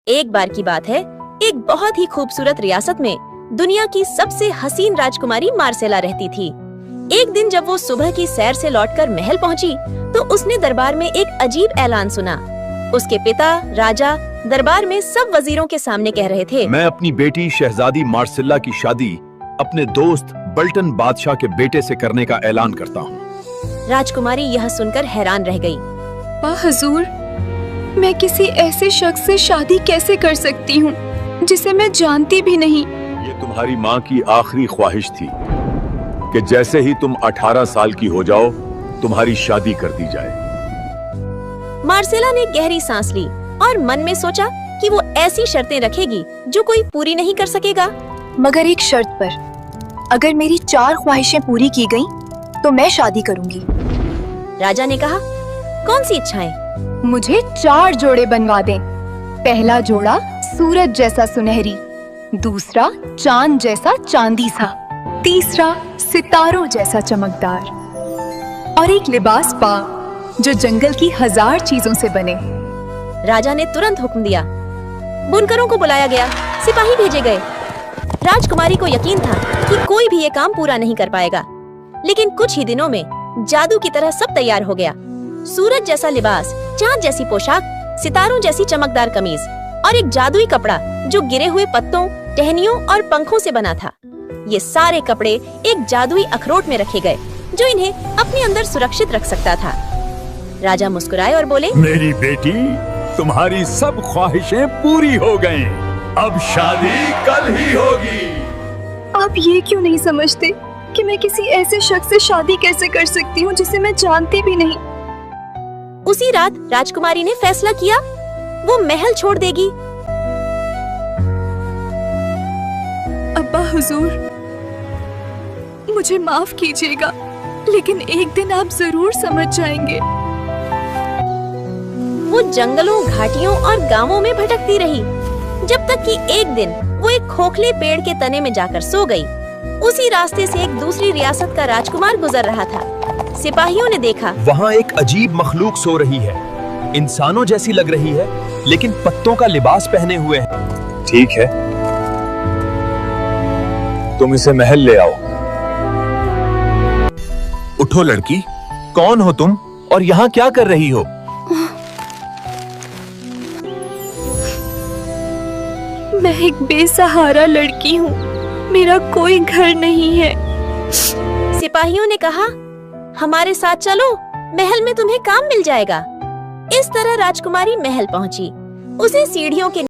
एक बार की बात है, एक बहुत ही खूबसूरत रियासत में दुनिया की सबसे हसीन राजकुमारी मार्सेला रहती थी। एक दिन जब वो सुबह की सैर से लौटकर महल पहुंची, तो उसने दरबार में एक अजीब ऐलान सुना। उसके पिता राजा दरबार में सब वजीरों के सामने कह रहे थे, मैं अपनी बेटी शहजादी मार्सेला की शादी अपने दोस्त बल्टन बादशाह के बेटे से करने का ऐलान करता हूँ। राजकुमारी यह सुनकर हैरान रह गई। हुजूर, मैं किसी ऐसे शख्स से शादी कैसे कर सकती हूँ जिसे मैं जानती भी नहीं। ये तुम्हारी माँ की आखिरी ख्वाहिश थी कि जैसे ही तुम 18 साल की हो जाओ, तुम्हारी शादी कर दी जाए। मार्सेला ने गहरी सांस ली और मन में सोचा कि वो ऐसी शर्तें रखेगी जो कोई पूरी नहीं कर सकेगा। मगर एक शर्त पर, अगर मेरी 4 ख्वाहिशें पूरी की गईं, तो मैं शादी करूंगी। राजा ने कहा, कौन सी इच्छाएं? मुझे 4 जोड़े बनवा दें। पहला जोड़ा सूरज जैसा सुनहरी, दूसरा चांद जैसा चांदी सा, तीसरा सितारों जैसा चमकदार, और एक लिबास पा जो जंगल की 1000 चीजों से बने। राजा ने तुरंत हुक्म दिया। बुनकरों को बुलाया गया, सिपाही भेजे गए। राजकुमारी को यकीन था कि कोई भी ये काम पूरा नहीं कर पाएगा, लेकिन कुछ ही दिनों में जादू की तरह सब तैयार हो गया। सूरज जैसा लिबास, चांद जैसी पोशाक, सितारों जैसी चमकदार कमीज और एक जादुई कपड़ा जो गिरे हुए पत्तों, टहनियों और पंखों से बना था। ये सारे कपड़े एक जादुई अखरोट में रखे गए जो इन्हें अपने अंदर सुरक्षित रख सकता था। राजा मुस्कुराए और बोले, मेरी बेटी, तुम्हारी सब ख्वाहिशें पूरी हो गईं। अब शादी कल ही होगी। आप ये क्यों नहीं समझते कि मैं किसी ऐसे शख्स से शादी कैसे कर सकती हूँ जिसे मैं जानती भी नहीं। उसी रात राजकुमारी ने फैसला किया, वो महल छोड़ देगी। अब्बा हुजूर, मुझे माफ कीजिएगा, लेकिन एक दिन आप जरूर समझ जाएंगे। वो जंगलों, घाटियों और गांवों में भटकती रही, जब तक कि एक दिन वो एक खोखले पेड़ के तने में जाकर सो गई। उसी रास्ते से एक दूसरी रियासत का राजकुमार गुजर रहा था। सिपाहियों ने देखा, वहाँ एक अजीब मखलूक सो रही है। इंसानों जैसी लग रही है, लेकिन पत्तों का लिबास पहने हुए है। ठीक है, तुम इसे महल ले आओ। उठो लड़की, कौन हो तुम और यहाँ क्या कर रही हो? मैं एक बेसहारा लड़की हूँ, मेरा कोई घर नहीं है। सिपाहियों ने कहा, हमारे साथ चलो, महल में तुम्हें काम मिल जाएगा। इस तरह राजकुमारी महल पहुंची। उसे सीढ़ियों के